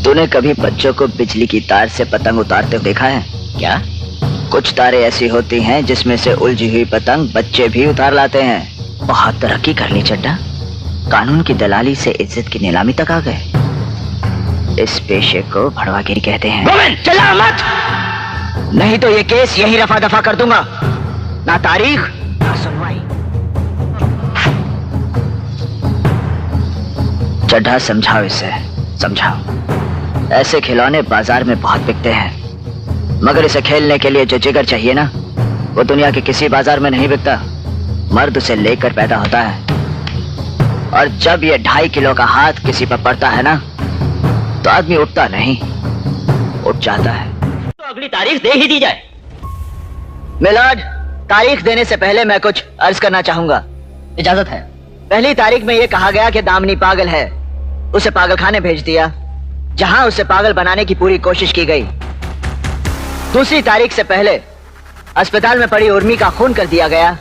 तूने कभी बच्चों को बिजली की तार से पतंग उतारते हुए देखा है क्या? कुछ तारें ऐसी होती हैं जिसमें से उलझी हुई पतंग बच्चे भी उतार लाते हैं। बहुत तरक्की कर ली चड्डा, कानून की दलाली से इज्जत की नीलामी तक आ गए। इस पेशे को भड़वागिरी कहते हैं। गोविंद, चिल्ला मत, नहीं तो ये केस यही रफा दफा कर दूंगा। ना तारीख ना सुनवाई। चड्ढा, समझाओ इसे, समझाओ। ऐसे खिलौने बाजार में बहुत बिकते हैं, मगर इसे खेलने के लिए जो जिगर चाहिए ना, वो दुनिया के किसी बाजार में नहीं बिकता। मर्द उसे लेकर पैदा होता है, और जब ये 2.5 किलो का हाथ किसी पर पड़ता है ना, तो आदमी उठता नहीं, उठ जाता है। तो अगली तारीख दे ही दी जाए। मिलाड, तारीख देने से पहले मैं कुछ अर्ज करना चाहूंगा। इजाजत है। पहली तारीख में यह कहा गया कि दामिनी पागल है, उसे पागलखाने भेज दिया, जहां उसे पागल बनाने की पूरी कोशिश की गई। दूसरी तारीख से पहले अस्पताल में पड़ी उर्मी का खून कर दिया गया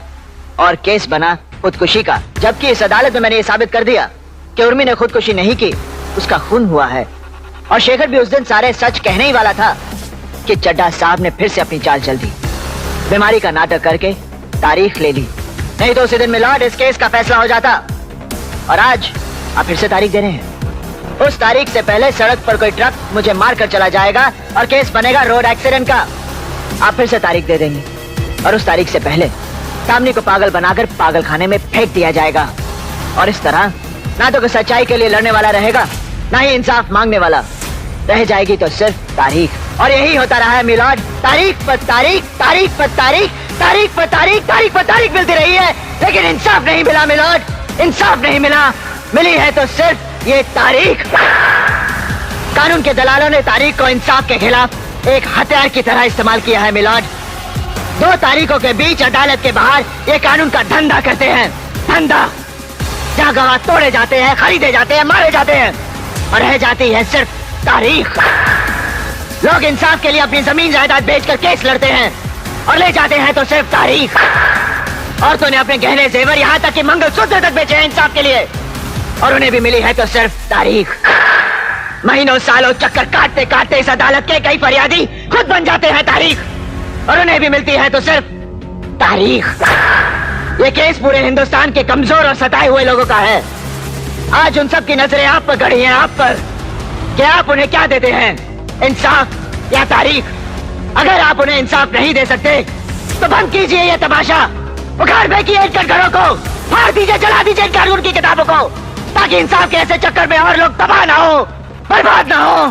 और केस बना खुदकुशी का, जबकि इस अदालत में मैंने ये साबित कर दिया कि उर्मी ने खुदकुशी नहीं की, उसका खून हुआ है। और शेखर भी उस दिन सारे सच कहने ही वाला था कि चड्ढा साहब ने फिर से अपनी चाल चल दी, बीमारी का नाटक करके तारीख ले ली। नहीं तो उसी दिन मिलाड इस केस का फैसला हो जाता। और आज आप फिर से तारीख दे रहे हैं। उस तारीख से पहले सड़क पर कोई ट्रक मुझे मार कर चला जाएगा और केस बनेगा रोड एक्सीडेंट का। आप फिर से तारीख दे देंगे, और उस तारीख से पहले सामने को पागल बनाकर पागलखाने में फेंक दिया जाएगा। और इस तरह ना तो कोई सच्चाई के लिए लड़ने वाला रहेगा, ना ही इंसाफ मांगने वाला। रह जाएगी तो सिर्फ तारीख। और यही होता रहा है मिलाड, तारीख पर तारीख, तारीख पर तारीख, तारीख पर तारीख, तारीख पर तारीख मिलती रही है, लेकिन इंसाफ नहीं मिला मिलाड, इंसाफ नहीं मिला। मिली है तो सिर्फ ये तारीख। कानून के दलालों ने तारीख को इंसाफ के खिलाफ एक हथियार की तरह इस्तेमाल किया है मिलाड। 2 तारीखों के बीच अदालत के बाहर ये कानून का धंधा करते हैं, धंधा, जहां गवाह तोड़े जाते हैं, खरीदे जाते हैं, मारे जाते हैं, और रह जाती है सिर्फ तारीख। लोग इंसाफ के लिए अपनी जमीन जायदाद बेचकर केस लड़ते हैं, और ले जाते हैं तो सिर्फ तारीख। औरतों ने अपने गहने जेवर, यहाँ तक कि मंगलसूत्र तक बेचे हैं इंसाफ के लिए, और उन्हें भी मिली है तो सिर्फ तारीख। महीनों सालों चक्कर काटते काटते इस अदालत के कई फरियादी खुद बन जाते हैं तारीख, और उन्हें भी मिलती है तो सिर्फ तारीख। ये केस पूरे हिंदुस्तान के कमजोर और सताए हुए लोगों का है। आज उन सब की नजरें आप पर गड़ी हैं, आप पर। क्या आप उन्हें क्या देते हैं, इंसाफ या तारीख? अगर आप उन्हें इंसाफ नहीं दे सकते तो बंद कीजिए ये तमाशा, उखाड़ फेंकिए इन कटघरों को, फाड़ दीजिए, जला दीजिए इन कानून की किताबों को, ताकि इंसाफ के ऐसे चक्कर में और लोग तबाह ना हो, बर्बाद ना हो।